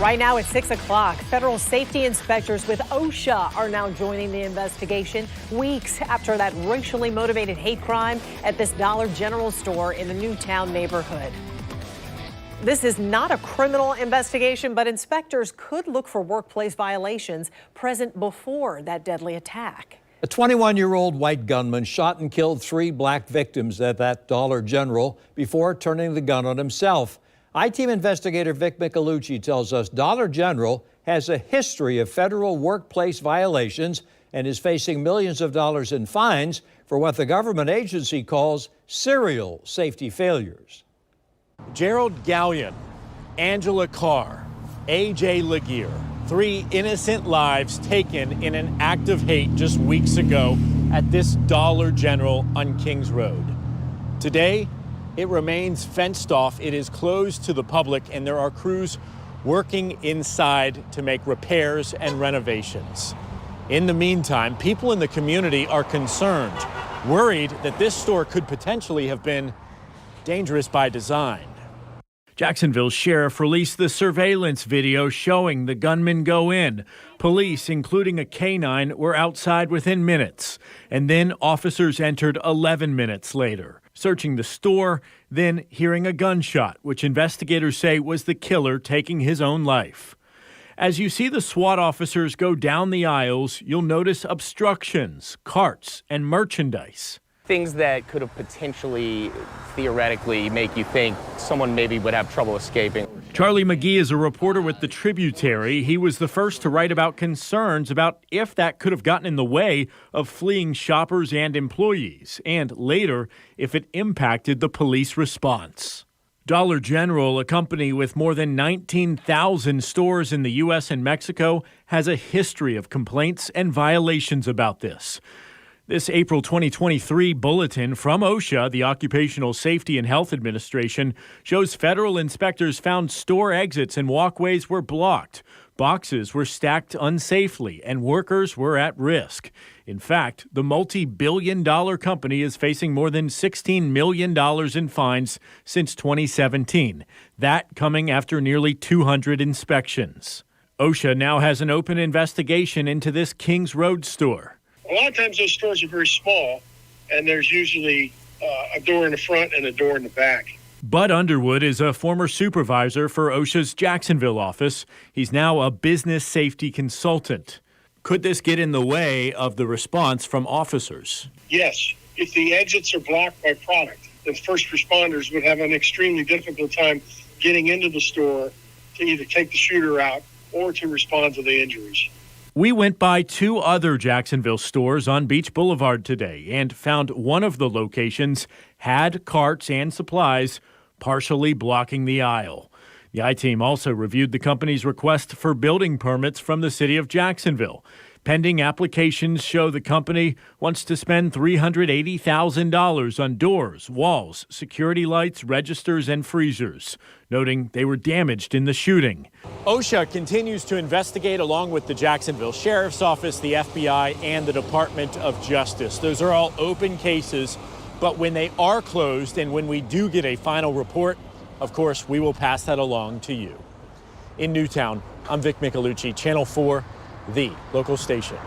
Right now at 6 o'clock, federal safety inspectors with OSHA are now joining the investigation weeks after that racially motivated hate crime at this Dollar General store in the Newtown neighborhood. This is not a criminal investigation, but inspectors could look for workplace violations present before that deadly attack. A 21-year-old white gunman shot and killed 3 black victims at that Dollar General before turning the gun on himself. I-Team investigator Vic Micolucci tells us Dollar General has a history of federal workplace violations and is facing millions of dollars in fines for what the government agency calls serial safety failures. Gerald Gallion, Angela Carr, A.J. Laguerre, 3 innocent lives taken in an act of hate just weeks ago at this Dollar General on Kings Road. Today, it remains fenced off. It is closed to the public, and there are crews working inside to make repairs and renovations. In the meantime, people in the community are concerned, worried that this store could potentially have been dangerous by design. Jacksonville sheriff released the surveillance video showing the gunman go in. Police, including a canine, were outside within minutes, and then officers entered 11 minutes later, searching the store, then hearing a gunshot, which investigators say was the killer taking his own life. As you see the SWAT officers go down the aisles, you'll notice obstructions, carts, and merchandise. Things that could have potentially, theoretically, make you think someone maybe would have trouble escaping. Charlie McGee is a reporter with the Tributary. He was the first to write about concerns about if that could have gotten in the way of fleeing shoppers and employees, and later, if it impacted the police response. Dollar General, a company with more than 19,000 stores in the U.S. and Mexico, has a history of complaints and violations about this. This April 2023 bulletin from OSHA, the Occupational Safety and Health Administration, shows federal inspectors found store exits and walkways were blocked. Boxes were stacked unsafely and workers were at risk. In fact, the multi-billion-dollar company is facing more than $16 million in fines since 2017. That coming after nearly 200 inspections. OSHA now has an open investigation into this Kings Road store. A lot of times those stores are very small, and there's usually a door in the front and a door in the back. Bud Underwood is a former supervisor for OSHA's Jacksonville office. He's now a business safety consultant. Could this get in the way of the response from officers? Yes. If the exits are blocked by product, then first responders would have an extremely difficult time getting into the store to either take the shooter out or to respond to the injuries. We went by 2 other Jacksonville stores on Beach Boulevard today and found one of the locations had carts and supplies partially blocking the aisle. The I-Team also reviewed the company's request for building permits from the city of Jacksonville. Pending applications show the company wants to spend $380,000 on doors, walls, security lights, registers, and freezers, noting they were damaged in the shooting. OSHA continues to investigate along with the Jacksonville Sheriff's Office, the FBI, and the Department of Justice. Those are all open cases, but when they are closed and when we do get a final report, of course, we will pass that along to you. In Newtown, I'm Vic Micolucci, Channel 4, the local station.